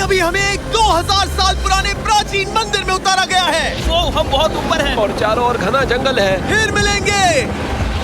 अभी हमें एक 2000 साल पुराने प्राचीन मंदिर में उतारा गया है। वो हम बहुत ऊपर हैं और चारों ओर घना जंगल है। फिर मिलेंगे,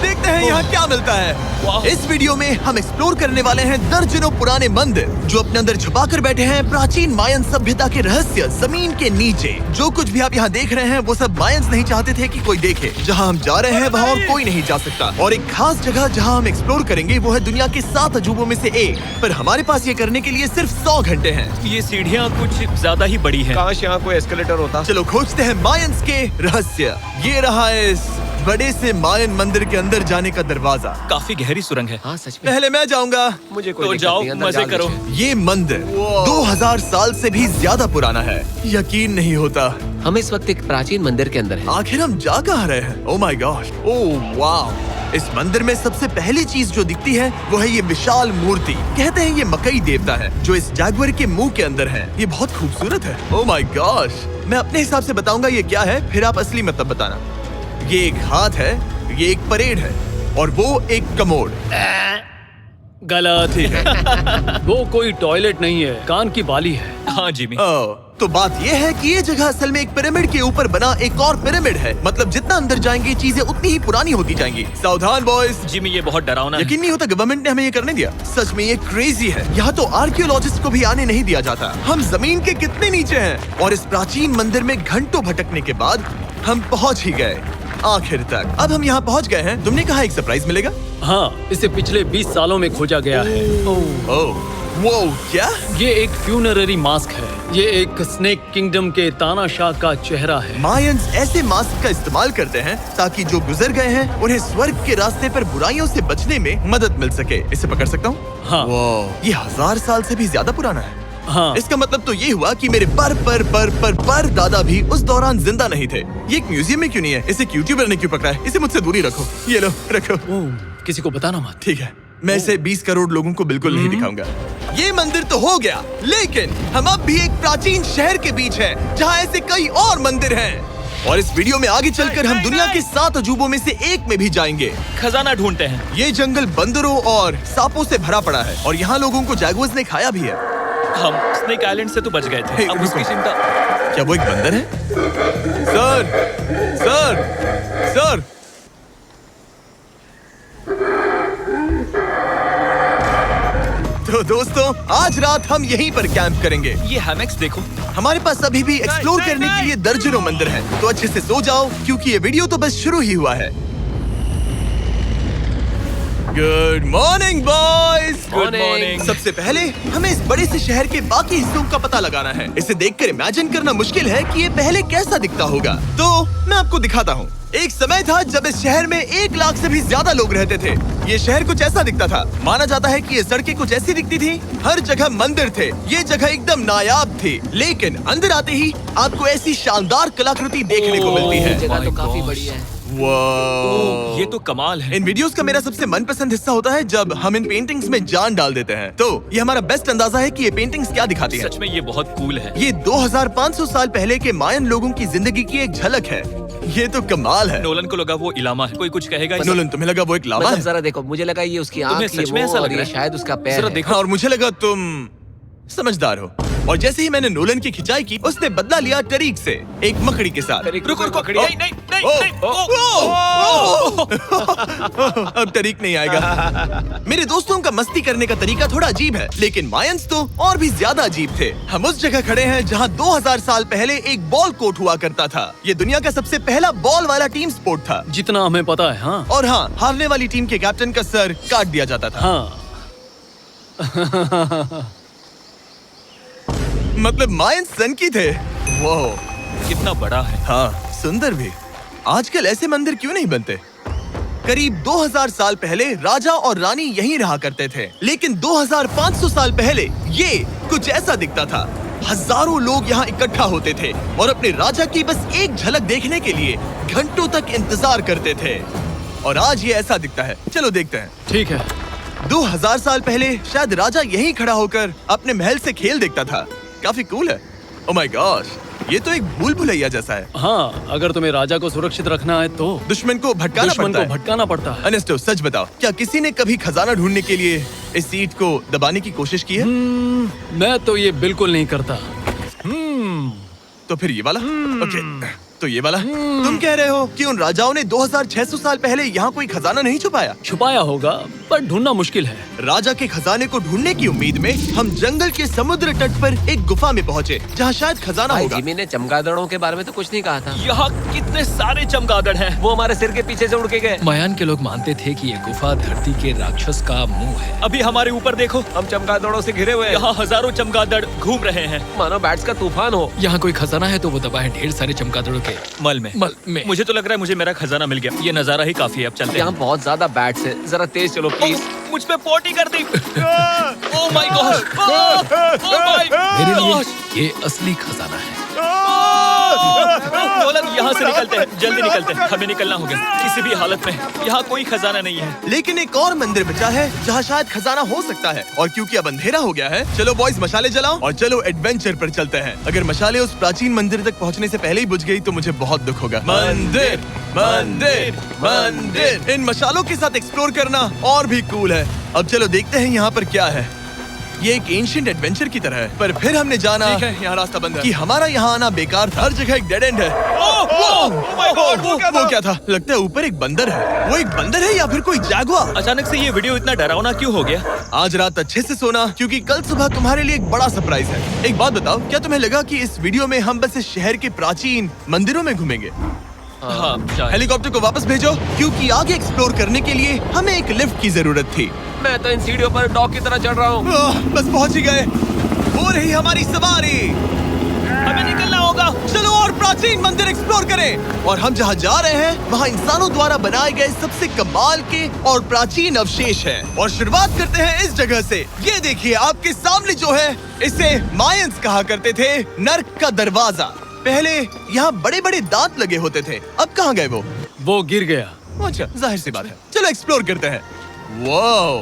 देखते हैं यहाँ क्या मिलता है। इस वीडियो में हम एक्सप्लोर करने वाले हैं दर्जनों पुराने मंदिर जो अपने अंदर छुपा कर बैठे हैं प्राचीन मायन सभ्यता के रहस्य जमीन के नीचे। जो कुछ भी आप यहाँ देख रहे हैं वो सब मायंस नहीं चाहते थे कि कोई देखे। जहाँ हम जा रहे हैं वहाँ और कोई नहीं जा सकता। और एक खास जगह जहाँ हम एक्सप्लोर करेंगे वो है दुनिया के 7 अजूबों में से एक। पर हमारे पास ये करने के लिए सिर्फ 100 घंटे हैं। ये सीढ़ियाँ कुछ ज्यादा ही बड़ी हैं। काश यहाँ कोई एस्केलेटर होता। चलो खोजते हैं मायंस के रहस्य। ये रहा इस बड़े से मायन मंदिर के अंदर जाने का दरवाजा। काफी गहरी सुरंग है। हाँ सच में। पहले मैं जाऊंगा। मुझे कोई तो दिक्कत जाओ, नहीं, अंदर मजे जाने करो। दीजिए। ये मंदिर 2000 साल से भी ज्यादा पुराना है। यकीन नहीं होता। हम इस वक्त एक प्राचीन मंदिर के अंदर हैं। आखिर हम जा कहाँ रहे हैं? ओह माय गॉड, ओह वाव। इस मंदिर में सबसे पहली चीज जो दिखती है वो है ये विशाल मूर्ति। कहते हैं ये मकई देवता है जो इस जैगुआर के मुंह के अंदर है। ये बहुत खूबसूरत है। ओह माय गॉश, मैं अपने हिसाब से बताऊंगा ये क्या है, फिर आप असली मतलब बताना। ये एक हाथ है, ये एक परेड है और वो एक कमोड। गलत ही है। वो कोई टॉयलेट नहीं है, कान की बाली है। हाँ जिमी। तो बात ये है कि ये जगह असल में एक पिरामिड के ऊपर बना एक और पिरामिड है। मतलब जितना अंदर जाएंगे चीजें उतनी ही पुरानी होती जाएंगी। सावधान बॉयज। जिमी ये बहुत डरावना है। यकीन नहीं होता गवर्नमेंट ने हमें ये करने दिया। सच में ये क्रेजी है। यहाँ तो आर्कियोलॉजिस्ट को भी आने नहीं दिया जाता। हम जमीन के कितने नीचे हैं। और इस प्राचीन मंदिर में घंटों भटकने के बाद हम पहुँच ही गए आखिर तक। अब हम यहाँ पहुँच गए हैं। तुमने कहा एक सरप्राइज मिलेगा। हाँ, इसे पिछले 20 सालों में खोजा गया है। ओह वो क्या? ये एक फ्यूनररी मास्क है। ये एक स्नेक किंगडम के तानाशाह का चेहरा है। मायंस ऐसे मास्क का इस्तेमाल करते हैं ताकि जो गुजर गए हैं उन्हें स्वर्ग के रास्ते पर बुराइयों से बचने में मदद मिल सके। इसे पकड़ सकता हूँ? हाँ। ये 1000 साल से भी ज्यादा पुराना है। हाँ। इसका मतलब तो ये हुआ कि मेरे पर दादा भी उस दौरान जिंदा नहीं थे। ये एक म्यूजियम में क्यों नहीं है? इसे यूट्यूबर ने क्यों पकड़ा है? इसे मुझसे दूरी रखो। ये लो रखो। किसी को बताना मत। ठीक है, मैं इसे 20 करोड़ लोगों को बिल्कुल नहीं दिखाऊंगा। ये मंदिर तो हो गया, लेकिन हम अब भी एक प्राचीन शहर के बीच हैं, जहाँ ऐसे कई और मंदिर हैं। और इस वीडियो में आगे चलकर हम दुनिया के 7 अजूबों में से एक में भी जाएंगे। खजाना ढूंढते हैं। ये जंगल बंदरों और सांपों से भरा पड़ा है और यहाँ लोगों को जैगुआर्स ने खाया भी है। हम स्नेक आइलैंड से तो बच गए थे। अब उसकी चिंता। क्या वो एक बंदर है? Sir, sir, sir. तो दोस्तों आज रात हम यहीं पर कैंप करेंगे। ये हैमक्स देखो। हमारे पास अभी भी एक्सप्लोर करने के लिए दर्जनों मंदिर हैं। तो अच्छे से सो जाओ क्योंकि ये वीडियो तो बस शुरू ही हुआ है। Good morning boys. Good morning. सबसे पहले हमें इस बड़े से शहर के बाकी हिस्सों का पता लगाना है। इसे देखकर इमेजिन करना मुश्किल है कि ये पहले कैसा दिखता होगा। तो मैं आपको दिखाता हूँ। एक समय था जब इस शहर में 1 लाख से भी ज्यादा लोग रहते थे। ये शहर कुछ ऐसा दिखता था। माना जाता है कि ये सड़कें कुछ ऐसी दिखती थी। हर जगह मंदिर थे। ये जगह एकदम नायाब थी। लेकिन अंदर आते ही आपको ऐसी शानदार कलाकृति देखने को मिलती है। जगह तो काफी बड़ी है। वाह, ये तो कमाल है। इन वीडियोस का मेरा सबसे मनपसंद हिस्सा होता है जब हम इन पेंटिंग्स में जान डाल देते हैं। तो ये हमारा बेस्ट अंदाजा है कि ये पेंटिंग्स क्या दिखाती हैं। सच में ये बहुत कूल है। ये 2500 साल पहले के मायन लोगों की जिंदगी की एक झलक है। ये तो कमाल है। नोलन को लगा वो इलामा है। कोई कुछ कहेगा? नोलन तुम्हें लगा वो एक लावा मतलब है? जरा देखो, मुझे लगा ये उसकी तुम्हें आँख, ये सच में वो, ऐसा और लग ये रहा है? शायद उसका पैर जरा है। देखो। और मुझे लगा तुम समझदार हो। और जैसे ही मैंने नोलन की खिंचाई की उसने बदला लिया टरीक से एक मकड़ी के साथ। रुको रुको। नहीं नहीं नहीं ओ, नहीं। अब तरीक नहीं आएगा। मेरे दोस्तों का मस्ती करने का तरीका थोड़ा अजीब है, लेकिन मायंस तो और भी ज्यादा अजीब थे। हम उस जगह खड़े हैं जहां 2000 साल पहले एक बॉल कोर्ट हुआ करता था। ये दुनिया का सबसे पहला बॉल वाला टीम स्पोर्ट था। जितना हमें पता है। हाँ। और हाँ, हारने वाली टीम के कैप्टन का सर काट दिया जाता था। हाँ। मतलब मायंस सन की थे। वो कितना बड़ा है। हाँ, सुंदर भी। आजकल ऐसे मंदिर क्यों नहीं बनते? करीब 2000 साल पहले राजा और रानी यहीं रहा करते थे, लेकिन 2500 साल पहले ये कुछ ऐसा दिखता था। हजारों लोग यहाँ इकट्ठा होते थे और अपने राजा की बस एक झलक देखने के लिए घंटों तक इंतजार करते थे। और आज ये ऐसा दिखता है। चलो देखते हैं। ठीक है। 2000 साल पहले शायद राजा यहीं खड़ा होकर अपने महल से खेल देखता था। काफी कूल है। ओह माय गॉड, ये तो एक भूल भुलैया जैसा है। हाँ, अगर तुम्हें राजा को सुरक्षित रखना है तो दुश्मन को भटकाना दुश्मन पड़ता को है। भटकाना पड़ता है। अनेस्टो, सच बताओ, क्या किसी ने कभी खजाना ढूंढने के लिए इस सीट को दबाने की कोशिश की है? मैं तो ये बिल्कुल नहीं करता। तो फिर ये वाला? ओके, तो ये वाला? तुम कह रहे हो कि उन राजाओं ने 2600 साल पहले यहाँ कोई खजाना नहीं छुपाया? छुपाया होगा, पर ढूंढना मुश्किल है। राजा के खजाने को ढूंढने की उम्मीद में हम जंगल के समुद्र तट पर एक गुफा में पहुँचे, जहाँ शायद खजाना भाई होगा। जिमी ने चमगादड़ों के बारे में तो कुछ नहीं कहा था। यहाँ कितने सारे चमगादड़ हैं। वो हमारे सिर के पीछे से उड़ के गए। मायान के लोग मानते थे कि ये गुफा धरती के राक्षस का मुंह है। अभी हमारे ऊपर देखो, हम चमगादड़ों से घिरे हुए हैं। यहाँ हजारों चमगादड़ घूम रहे हैं। मानो बैट्स का तूफान हो। यहाँ कोई खजाना है तो वो दबा है ढेर सारे चमगादड़ों के मल में। में। मुझे तो लग रहा है मुझे मेरा खजाना मिल गया। ये नजारा ही काफी है, अब चलते यहाँ हैं। बहुत ज्यादा बैट्स है, जरा तेज चलो प्लीज। मुझ पे पोटी कर दी। Oh my god, oh my मेरे लिए गॉड। ये असली खजाना है। नोलन, यहाँ से निकलते हैं, जल्दी निकलते हैं, हमें निकलना होगा किसी भी हालत में। यहाँ कोई खजाना नहीं है। लेकिन एक और मंदिर बचा है जहाँ शायद खजाना हो सकता है, और क्योंकि अब अंधेरा हो गया है, चलो बॉयज मशाले जलाओ और चलो एडवेंचर पर चलते हैं। अगर मशाले उस प्राचीन मंदिर तक पहुँचने से पहले ही बुझ गई तो मुझे बहुत दुख होगा। मंदिर, मंदिर, मंदिर। इन मशालों के साथ एक्सप्लोर करना और भी कूल है। अब चलो देखते हैं यहाँ पर क्या है। ये एक एंशिएंट एडवेंचर की तरह है, पर फिर हमने जाना ठीक है, यहाँ रास्ता बंद है। कि हमारा यहाँ आना बेकार था। हर जगह एक डेड एंड है। वो क्या था? लगता है ऊपर एक बंदर है। वो एक बंदर है या फिर कोई जैगुआर? अचानक से ये वीडियो इतना डरावना क्यों हो गया? आज रात अच्छे से सोना, क्योंकि कल सुबह तुम्हारे लिए एक बड़ा सरप्राइज है। एक बात बताओ, क्या तुम्हें लगा कि इस वीडियो में हम बस इस शहर के प्राचीन मंदिरों में घूमेंगे? हाँ, शायद। हेलीकॉप्टर को वापस भेजो, क्योंकि आगे एक्सप्लोर करने के लिए हमें एक लिफ्ट की जरूरत थी। मैं तो इन सीढ़ियों पर डॉग की तरह चढ़ रहा हूँ। बस पहुंच ही गए। हो रही हमारी सवारी। हमें निकलना होगा। चलो और प्राचीन मंदिर एक्सप्लोर करें। और हम जहाँ जा रहे हैं वहाँ इंसानों द्वारा बनाए गए सबसे कमाल के और प्राचीन अवशेष हैं। और शुरुआत करते हैं इस जगह से। ये देखिए आपके सामने जो है, इसे मायंस कहा करते थे नर्क का दरवाजा। पहले यहाँ बड़े बड़े दांत लगे होते थे, अब कहाँ गए वो गिर गया। अच्छा, जाहिर सी बात है। चलो एक्सप्लोर करते हैं। वाओ,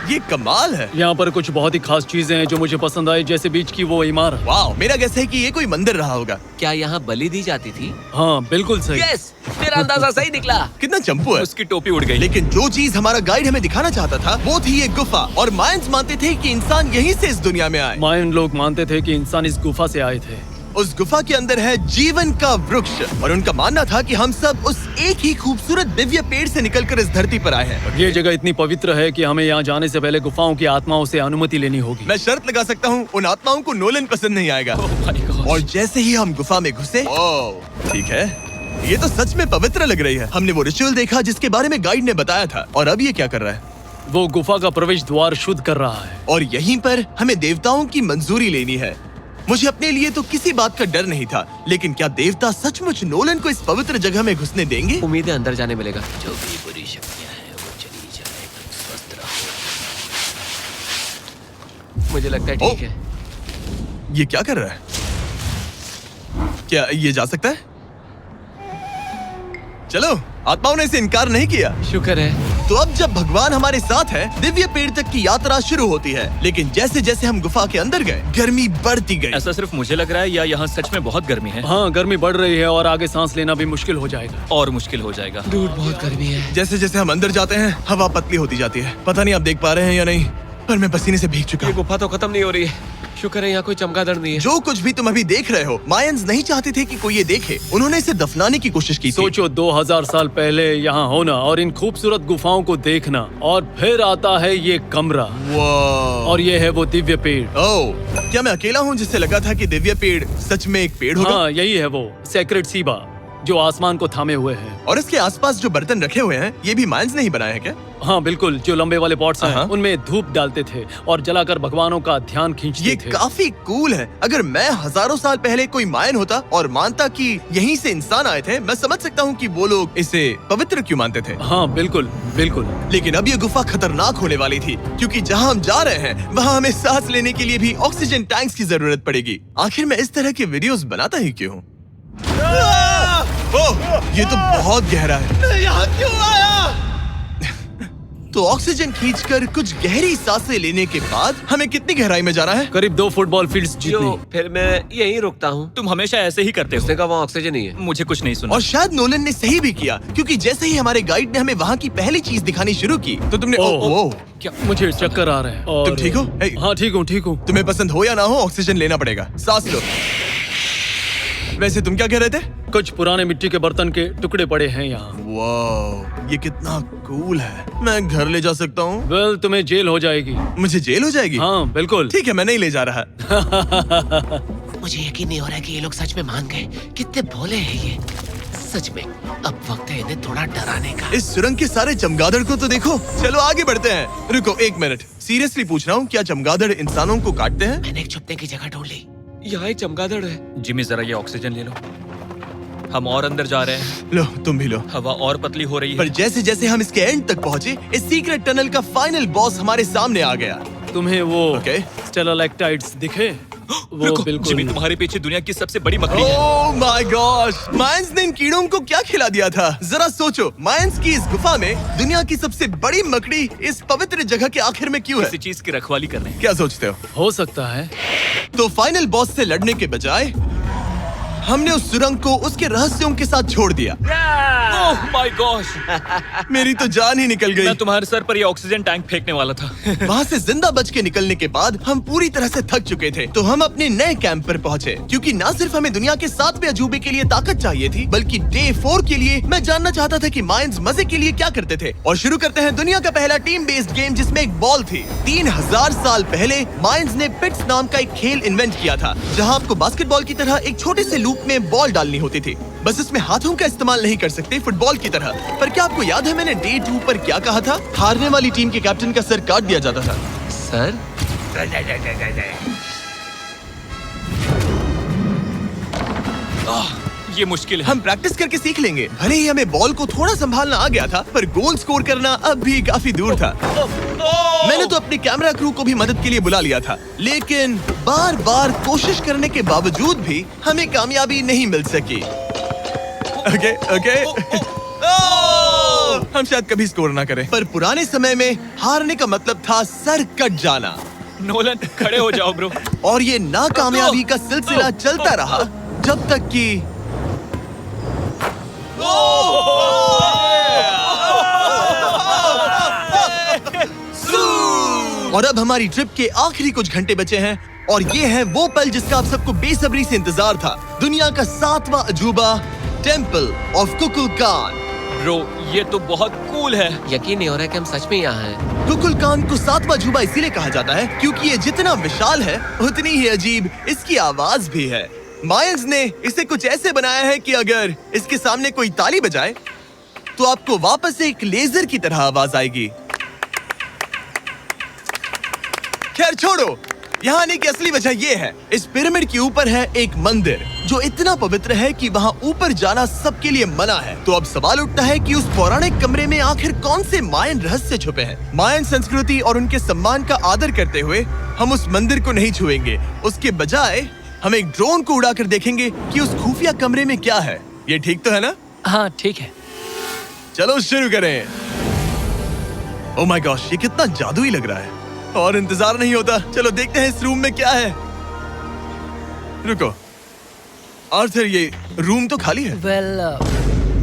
ये कमाल है। यहाँ पर कुछ बहुत ही खास चीजें हैं जो मुझे पसंद आई, जैसे बीच की वो इमारत। वाओ, मेरा गेस है कि ये कोई मंदिर रहा होगा। क्या यहाँ बलि दी जाती थी? हाँ, बिल्कुल सही। यस, मेरा अंदाजा सही निकला। कितना चंपू है। उसकी टोपी उड़ गई। लेकिन जो चीज हमारा गाइड हमें दिखाना चाहता था वो थी ये गुफा। और मायंस मानते थे कि इंसान यहीं से इस दुनिया में आए। मायन लोग मानते थे कि इंसान इस गुफा से आए थे। उस गुफा के अंदर है जीवन का वृक्ष, और उनका मानना था कि हम सब उस एक ही खूबसूरत दिव्य पेड़ से निकलकर इस धरती पर आए हैं। ये जगह इतनी पवित्र है कि हमें यहाँ जाने से पहले गुफाओं की आत्माओं से अनुमति लेनी होगी। मैं शर्त लगा सकता हूँ उन आत्माओं को नोलन पसंद नहीं आएगा। Oh my God। और जैसे ही हम गुफा में घुसे, ठीक है, ये तो सच में पवित्र लग रही है। हमने वो रिचुअल देखा जिसके बारे में गाइड ने बताया था। और अब ये क्या कर रहा है? वो गुफा का प्रवेश द्वार शुद्ध कर रहा है। और यहीं पर हमें देवताओं की मंजूरी लेनी है। मुझे अपने लिए तो किसी बात का डर नहीं था, लेकिन क्या देवता सचमुच नोलन को इस पवित्र जगह में घुसने देंगे? उम्मीद है अंदर जाने मिलेगा। जो भी बुरी शक्तियाँ हैं वो चली जाए, स्वस्थ रहो। मुझे लगता है ठीक है। ये क्या कर रहा है? क्या ये जा सकता है? चलो, आत्माओं ने इसे इनकार नहीं किया। शुक्र है। तो अब जब भगवान हमारे साथ है, दिव्य पेड़ तक की यात्रा शुरू होती है। लेकिन जैसे जैसे हम गुफा के अंदर गए, गर्मी बढ़ती गई। ऐसा सिर्फ मुझे लग रहा है या यहाँ सच में बहुत गर्मी है? हाँ, गर्मी बढ़ रही है और आगे सांस लेना भी मुश्किल हो जाएगा। और मुश्किल हो जाएगा। दूर बहुत गर्मी है। जैसे जैसे हम अंदर जाते हैं, हवा पतली होती जाती है। पता नहीं आप देख पा रहे हैं या नहीं, पर मैं पसीने से भीग चुका ये हूँ। गुफा तो खत्म नहीं हो रही है। शुक्र है यहाँ कोई चमगादड़ नहीं है। जो कुछ भी तुम अभी देख रहे हो, मायंस नहीं चाहते थे कि कोई ये देखे। उन्होंने इसे दफनाने की कोशिश की थी। सोचो 2000 साल पहले यहाँ होना और इन खूबसूरत गुफाओं को देखना, और फिर आता है ये कमरा, वाह। और ये है वो दिव्य पेड़। ओह, क्या मैं अकेला हूँ जिसे लगा था कि दिव्य पेड़ सच में एक पेड़ होगा? हाँ, यही है वो सेक्रेट सीबा जो आसमान को थामे हुए है। और इसके आसपास जो बर्तन रखे हुए हैं, ये भी मायंस ने ही बनाए हैं क्या? हाँ बिल्कुल, जो लंबे वाले पॉट्स हैं, हाँ। उनमें धूप डालते थे और जलाकर भगवानों का ध्यान खींचते ये थे। काफी कूल है। अगर मैं हजारों साल पहले कोई मायन होता और मानता कि यहीं से इंसान आए थे, मैं समझ सकता हूँ कि वो लोग इसे पवित्र क्यों मानते थे। हाँ बिल्कुल बिल्कुल। लेकिन अब ये गुफा खतरनाक होने वाली थी, क्योंकि जहाँ हम जा रहे हैं वहाँ हमें सांस लेने के लिए भी ऑक्सीजन टैंक्स की जरूरत पड़ेगी। आखिर मैं इस तरह के वीडियोस बनाता ही क्यों हूँ? ओह, ये तो बहुत गहरा है। मैं यहाँ क्यों आया? तो ऑक्सीजन खींचकर कुछ गहरी सांसें लेने के बाद हमें कितनी गहराई में जाना है? करीब 2 फुटबॉल फील्ड्स जो जितनी। फिर मैं यहीं रुकता हूँ। तुम हमेशा ऐसे ही करते उसने हो। कहा वहाँ ऑक्सीजन ही है। मुझे कुछ नहीं सुना। और शायद नोलन ने सही भी किया, क्योंकि जैसे ही हमारे गाइड ने हमें वहाँ की पहली चीज दिखानी शुरू की तो तुमने ओह। क्या मुझे चक्कर आ रहे हैं। और तुम ठीक हो? हे। हाँ ठीक हूँ। तुम्हें पसंद हो या ना हो, ऑक्सीजन लेना पड़ेगा। सांस लो। वैसे तुम क्या कह रहे थे? कुछ पुराने मिट्टी के बर्तन के टुकड़े पड़े हैं यहाँ। वाह, ये कितना कूल है। मैं घर ले जा सकता हूँ? वेल तुम्हें जेल हो जाएगी। मुझे जेल हो जाएगी? हाँ बिल्कुल। ठीक है, मैं नहीं ले जा रहा। मुझे यकीन नहीं हो रहा है कि ये लोग सच में मान गए। कितने भोले हैं ये। सच में अब वक्त है इन्हें थोड़ा डराने का। इस सुरंग के सारे चमगादड़ को तो देखो। चलो आगे बढ़ते हैं। रुको 1 मिनट, सीरियसली पूछ रहा हूँ, क्या चमगादड़ इंसानों को काटते हैं? मैंने एक छुपने की जगह ढूंढ ली। यहाँ एक चमगादड़ है। जिमी जरा ये ऑक्सीजन ले लो। हम और अंदर जा रहे हैं। लो तुम भी लो। हवा और पतली हो रही पर है। जैसे जैसे हम इसके एंड तक पहुँचे, इस सीक्रेट टनल का फाइनल बॉस हमारे सामने आ गया। तुम्हें वो ओके। स्टेलाक्टाइट्स दिखे? वो रुको, बिल्कुल जिमी तुम्हारे पीछे दुनिया की सबसे बड़ी मकड़ी है। ओह माय गॉश, मायंस ने इन कीड़ों को क्या खिला दिया था? जरा सोचो, मायंस की इस गुफा में दुनिया की सबसे बड़ी मकड़ी इस पवित्र जगह के आखिर में क्यों है? किसी चीज की रखवाली कर रहे हैं। क्या सोचते हो सकता है। तो फाइनल बॉस से लड़ने के बजाय हमने उस सुरंग को उसके रहस्यों के साथ छोड़ दिया। ओह माय गॉश, मेरी तो जान ही निकल गई। मैं तुम्हारे सर पर ये ऑक्सीजन टैंक फेंकने वाला था। वहाँ से जिंदा बच के निकलने के बाद हम पूरी तरह से थक चुके थे, तो हम अपने नए कैंप पर पहुँचे, क्योंकि न सिर्फ हमें दुनिया के 7वें अजूबे के लिए ताकत चाहिए थी, बल्कि डे 4 के लिए मैं जानना चाहता था कि मायंस मजे के लिए क्या करते थे। और शुरू करते हैं दुनिया का पहला टीम बेस्ड गेम, जिसमें एक बॉल थी। 3000 साल पहले मायंस ने पिट्स नाम का एक खेल इन्वेंट किया था, जहाँ आपको बास्केटबॉल की तरह एक छोटे से लूप में बॉल डालनी होती थी। बस इसमें हाथों का इस्तेमाल नहीं कर सकते फुटबॉल की तरह। पर क्या आपको याद है मैंने डे 2 पर क्या कहा था? हारने वाली टीम के कैप्टन का सर काट दिया जाता था। सर ये मुश्किल है। हम प्रैक्टिस करके सीख लेंगे। भले ही हमें बॉल को थोड़ा संभालना आ गया था, पर गोल स्कोर करना अब भी काफी दूर था। मैंने तो अपनी कैमरा क्रू को भी मदद के लिए बुला लिया था, लेकिन बार बार कोशिश करने के बावजूद भी हमें कामयाबी नहीं मिल सकी। ओके हम शायद कभी स्कोर ना करें, पर पुराने समय में हारने का मतलब था सर कट जाना। नोलन खड़े हो जाओ ब्रो। और ये नाकामयाबी का सिलसिला चलता रहा जब तक कि और अब हमारी ट्रिप के आखिरी कुछ घंटे बचे हैं, और ये है वो पल जिसका आप सबको बेसब्री से इंतजार था। दुनिया का 7वां अजूबा, टेम्पल ऑफ कुकुलकान। ब्रो ये तो बहुत कूल है। यकीन नहीं हो रहा है कि हम सच में यहाँ हैं। कुकुलकान को 7वां अजूबा इसीलिए कहा जाता है क्योंकि ये जितना विशाल है उतनी ही अजीब इसकी आवाज भी है। मायंस ने इसे कुछ ऐसे बनाया है कि अगर इसके सामने कोई ताली बजाए तो आपको वापस एक लेजर की तरह आवाज आएगी। खैर छोड़ो, यहाँ आने की असली वजह ये है, इस पिरामिड के ऊपर है एक मंदिर जो इतना पवित्र है कि वहाँ ऊपर जाना सबके लिए मना है। तो अब सवाल उठता है कि उस पौराणिक कमरे में आखिर कौन से मायन रहस्य छुपे हैं। मायन संस्कृति और उनके सम्मान का आदर करते हुए हम उस मंदिर को नहीं छुएंगे। उसके बजाय हम एक ड्रोन को उड़ाकर देखेंगे कि उस खुफिया कमरे में क्या है। ये ठीक तो है ना? हाँ ठीक है। चलो शुरू करें। ओह माय गॉश, ये कितना जादुई लग रहा है और इंतजार नहीं होता। चलो देखते हैं इस रूम में क्या है। रुको आर्थर, ये रूम तो खाली है। वेल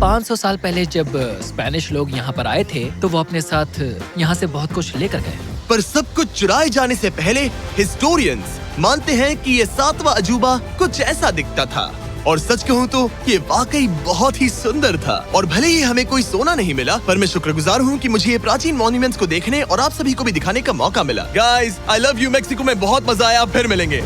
500 साल पहले जब स्पेनिश लोग यहाँ पर आए थे तो वो अपने साथ यहाँ से बहुत कुछ लेकर गए। पर सब कुछ चुराए जाने से पहले हिस्टोरियंस मानते हैं कि ये 7वां अजूबा कुछ ऐसा दिखता था। और सच कहूँ तो ये वाकई बहुत ही सुंदर था। और भले ही हमें कोई सोना नहीं मिला, पर मैं शुक्रगुजार हूँ कि मुझे ये प्राचीन मॉन्यूमेंट्स को देखने और आप सभी को भी दिखाने का मौका मिला। Guys, I love you. Mexico में बहुत मजा आया। फिर मिलेंगे।